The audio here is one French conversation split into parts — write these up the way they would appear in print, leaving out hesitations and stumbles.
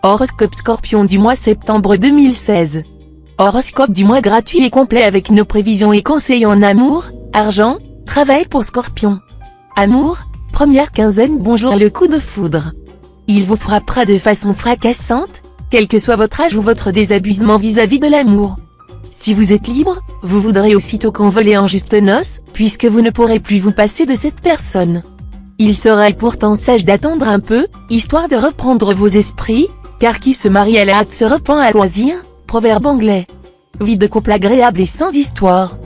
Horoscope Scorpion du mois septembre 2016. Horoscope du mois gratuit et complet avec nos prévisions et conseils en amour, argent, travail pour Scorpion. Amour, première quinzaine. Bonjour le coup de foudre. Il vous frappera de façon fracassante, quel que soit votre âge ou votre désabusement vis-à-vis de l'amour. Si vous êtes libre, vous voudrez aussitôt convoler en juste noces, puisque vous ne pourrez plus vous passer de cette personne. Il sera pourtant sage d'attendre un peu, histoire de reprendre vos esprits, car qui se marie à la hâte se repent à loisir, proverbe anglais. Vie de couple agréable et sans histoire.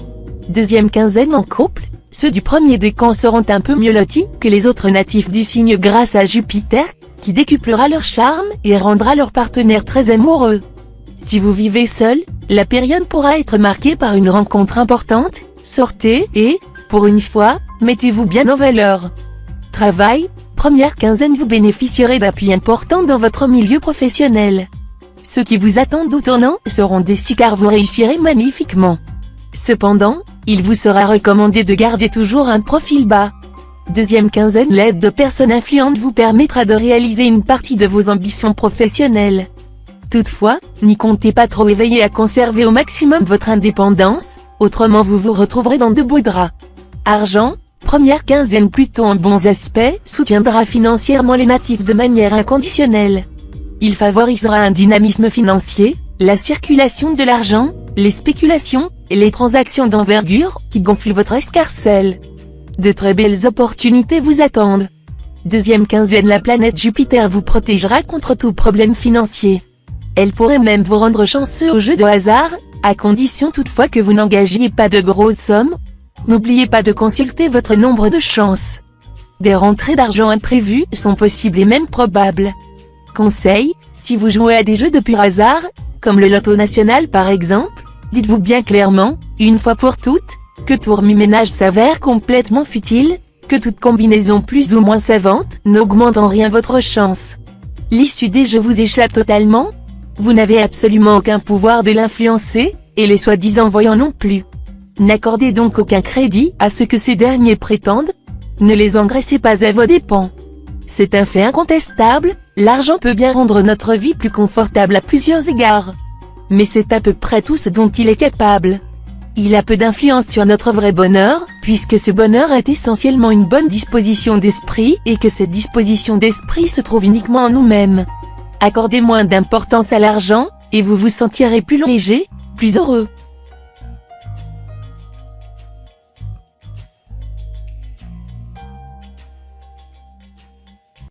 Deuxième quinzaine en couple, ceux du premier décan seront un peu mieux lotis que les autres natifs du signe grâce à Jupiter, qui décuplera leur charme et rendra leur partenaire très amoureux. Si vous vivez seul, la période pourra être marquée par une rencontre importante, sortez et, pour une fois, mettez-vous bien en valeur. Travail, première quinzaine, vous bénéficierez d'appui important dans votre milieu professionnel. Ceux qui vous attendent au tournant seront déçus car vous réussirez magnifiquement. Cependant, il vous sera recommandé de garder toujours un profil bas. Deuxième quinzaine, l'aide de personnes influentes vous permettra de réaliser une partie de vos ambitions professionnelles. Toutefois, n'y comptez pas trop et veillez à conserver au maximum votre indépendance, autrement vous vous retrouverez dans de beaux draps. Argent, première quinzaine plutôt en bons aspects, soutiendra financièrement les natifs de manière inconditionnelle. Il favorisera un dynamisme financier, la circulation de l'argent, les spéculations, et les transactions d'envergure, qui gonflent votre escarcelle. De très belles opportunités vous attendent. Deuxième quinzaine, la planète Jupiter vous protégera contre tout problème financier. Elle pourrait même vous rendre chanceux au jeu de hasard, à condition toutefois que vous n'engagiez pas de grosses sommes. N'oubliez pas de consulter votre nombre de chances. Des rentrées d'argent imprévues sont possibles et même probables. Conseil, si vous jouez à des jeux de pur hasard, comme le loto national par exemple, dites-vous bien clairement, une fois pour toutes, que tout remue-ménage s'avère complètement futile, que toute combinaison plus ou moins savante n'augmente en rien votre chance. L'issue des jeux vous échappe totalement. Vous n'avez absolument aucun pouvoir de l'influencer, et les soi-disant voyants non plus. N'accordez donc aucun crédit à ce que ces derniers prétendent. Ne les engraissez pas à vos dépens. C'est un fait incontestable, l'argent peut bien rendre notre vie plus confortable à plusieurs égards. Mais c'est à peu près tout ce dont il est capable. Il a peu d'influence sur notre vrai bonheur, puisque ce bonheur est essentiellement une bonne disposition d'esprit et que cette disposition d'esprit se trouve uniquement en nous-mêmes. Accordez moins d'importance à l'argent, et vous vous sentirez plus léger, plus heureux.